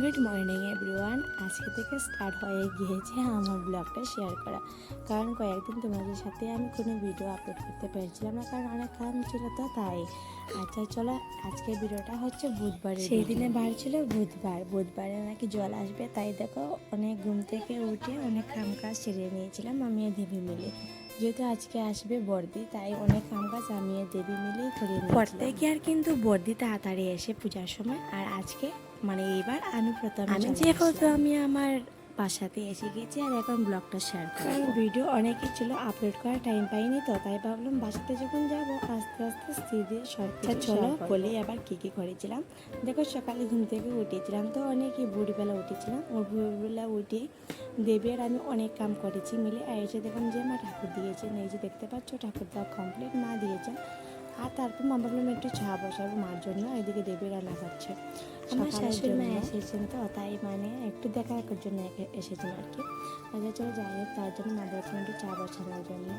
Good morning everyone. আজকে থেকে start হয়ে গিয়েছে আমার ব্লগটা শেয়ার করা, কারণ কয়েকদিন তোমাদের সাথে আমি কোনো ভিডিও আপলোড করতে পেরেছিলাম না, কারণ অনেক কাম ছিল তো তাই। আচ্ছা চলো, আজকের ভিডিওটা হচ্ছে বুধবার। সেই দিনে বার ছিল বুধবারে নাকি জল আসবে, তাই দেখো অনেক ঘুম থেকে উঠে অনেক কাম কাজ সেরে নিয়েছিলাম আমি আর দেবী মিলে। যেহেতু আজকে আসবে বর্দি, তাই অনেক কাম কাজ আমি আর দেবী মিলেই করে নিয়েছিলাম। প্রত্যেকে আর কিন্তু বর্দি তাড়াতাড়ি এসে পূজার সময়, আর আজকে মানে এইবার আমি যেহেতু আমি আমার বাসাতে এসে গেছি আর এখন ব্লগটা শেয়ার করব, কারণ ভিডিও অনেকই ছিল, আপলোড করার টাইম পাইনি তো, তাই ভাবলাম বাসাতে যখন যাব আস্তে আস্তে স্থির সব চলো বলি আবার কী কী করেছিলাম। দেখো সকালে ঘুম থেকে উঠেছিলাম তো অনেকই ভোরবেলা উঠেছিলাম, ওর ভোরবেলা উঠে দেবী আর আমি অনেক কাম করেছি মিলে। আর এসে দেখুন যে মা ঠাকুর দিয়েছেন, এই যে দেখতে পাচ্ছ ঠাকুর দেওয়া কমপ্লিট মা দিয়েছেন। আর তারপর মা ভাবলাম একটু চা বসাবো মার জন্য, এদিকে দেবী রান্না করছে। আমার শাশুড়ি মা এসেছেন তো, তাই মানে একটু দেখা রাখার জন্য এসেছেন আর কি। আগে চলে যাই হোক, তার জন্য মা বলছেন একটু চা বসানোর জন্য।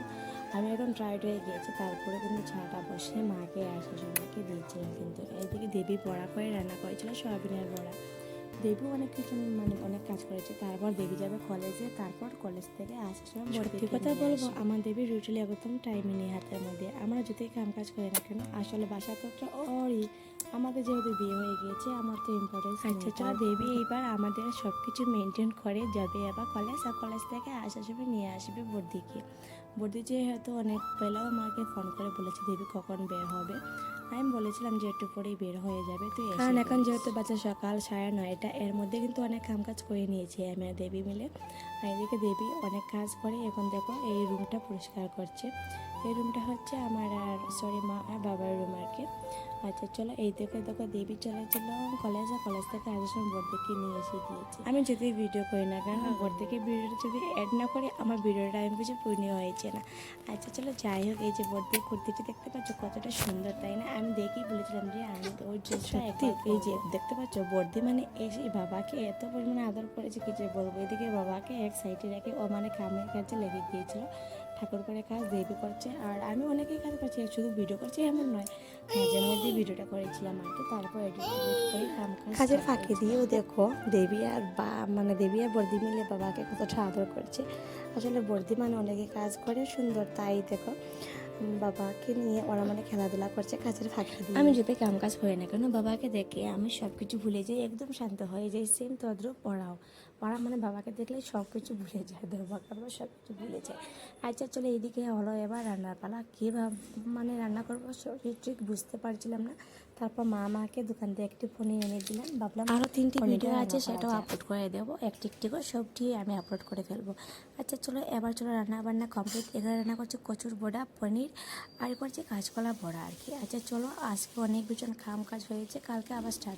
আমি এখন টায়ার্ড হয়ে গিয়েছি, তারপরে কিন্তু চাটা বসে মাকে আর শাশুড়িমাকে দিয়েছিলাম। কিন্তু এইদিকে দেবী বড়া করে রান্না করেছিল, সয়াবিনের বড়া। দেবী অনেক কিছু মানে অনেক কাজ করেছে। তারপর দেবী যাবে কলেজে, তারপর কলেজ থেকে আসার সময় সত্যি কথা বলবো, আমার দেবী রুটিলে একদম টাইমই নেই হাতের মধ্যে। আমরা যতই কাম কাজ করি না কেন, আসলে বাসা তো একটা ওরই, আমাদের যেহেতু বিয়ে হয়ে গিয়েছে আমার তো ইম্পর্টেন্স। আচ্ছা চলো, দেবী এইবার আমাদের সব কিছু মেনটেন করে যাবে এবার কলেজ, আর কলেজ থেকে আসার সময় নিয়ে আসবে বর্দিকে। বর্দি যেহেতু অনেক বেলাও আমাকে ফোন করে বলেছে দেবী কখন বের হবে। আমি বলেছিলাম যে একটু পরেই বের হয়ে যাবে, তুই কারণ এখন যেহেতু বাচ্চা সকাল 9:30, এর মধ্যে কিন্তু অনেক কাম কাজ করে নিয়েছি আমি আর দেবী মিলে। আর এদিকে দেবী অনেক কাজ করে, এখন দেখো এই রুমটা পরিষ্কার করছে। এই রুমটা হচ্ছে আমার আর মা আর বাবার রুম আর কি। আচ্ছা চলো, এই দেখো দেবী চলেছিল কলেজ, আর কলেজ থেকে আসার সময় বর্দিকে নিয়ে এসে দিয়েছে। আমি যদি ভিডিও করি না কেন, বর্দিকে ভিডিওটা যদি অ্যাড না করি আমার ভিডিওটা আমি কিছু পূর্ণ হয়েছে না। আচ্ছা চলো যাই হোক, এই যে বর্দির কুর্তিটি দেখতে পাচ্ছ কতটা সুন্দর, তাই না? আমি দেখেই বলেছিলাম যে আমি তো ওই ড্রেসটা এই যে দেখতে পাচ্ছ বর্দি মানে এসে বাবাকে এত পরিমাণে আদর করেছে কি যে বলবো। এদিকে বাবাকে এক সাইডে রেখে ও মানে কামের কাজে লেগে গিয়েছিল, ঠাকুর করে কাজ দেবী করছে, আর আমি অনেকেই কাজ করছি, শুধু ভিডিও করছি এমন নয়, মাঝে মধ্যে ভিডিওটা করেছিলাম আর কি। তারপর এডিট করে কাজের ফাঁকি দিয়েও দেখো দেবী আর মানে দেবী আর বর্দি মিলে বাবাকে কতটা আদর করছে। আসলে বর্দি মানে অনেকে কাজ করে সুন্দর, তাই দেখো বাবাকে নিয়ে ওরা মানে খেলাধুলা করছে কাজের ফাঁকি দিয়ে। আমি যদি কাম কাজ করি না কেন, বাবাকে দেখে আমি সব কিছু ভুলে যাই, একদম শান্ত হয়ে যাই। সেম তদ্রুপ ওরা মানে বাবাকে দেখলে সব কিছু ভুলে যায়, দরবার করবো সব কিছু ভুলে যায়। আচ্ছা চলো, এইদিকে হলো এবার রান্নার পালা। কীভাবে মানে রান্না করবো ঠিক বুঝতে পারছিলাম না। তারপর মাকে দোকান থেকে একটি পনির এনে দিলাম, ভাবলাম আরও 3টি ভিডিও আছে সেটাও আপলোড করে দেবো, একটি করে সবটি আমি আপলোড করে ফেলবো। আচ্ছা চলো, এবার চলো রান্না বান্না কমপ্লিট। এখানে রান্না করছি কচুর বড়া, পনির, আর করছি কাঁচকলা বড়া আর কি। আচ্ছা চলো, আজকে অনেক ভীষণ কাজ হয়েছে, কালকে আবার স্টার্ট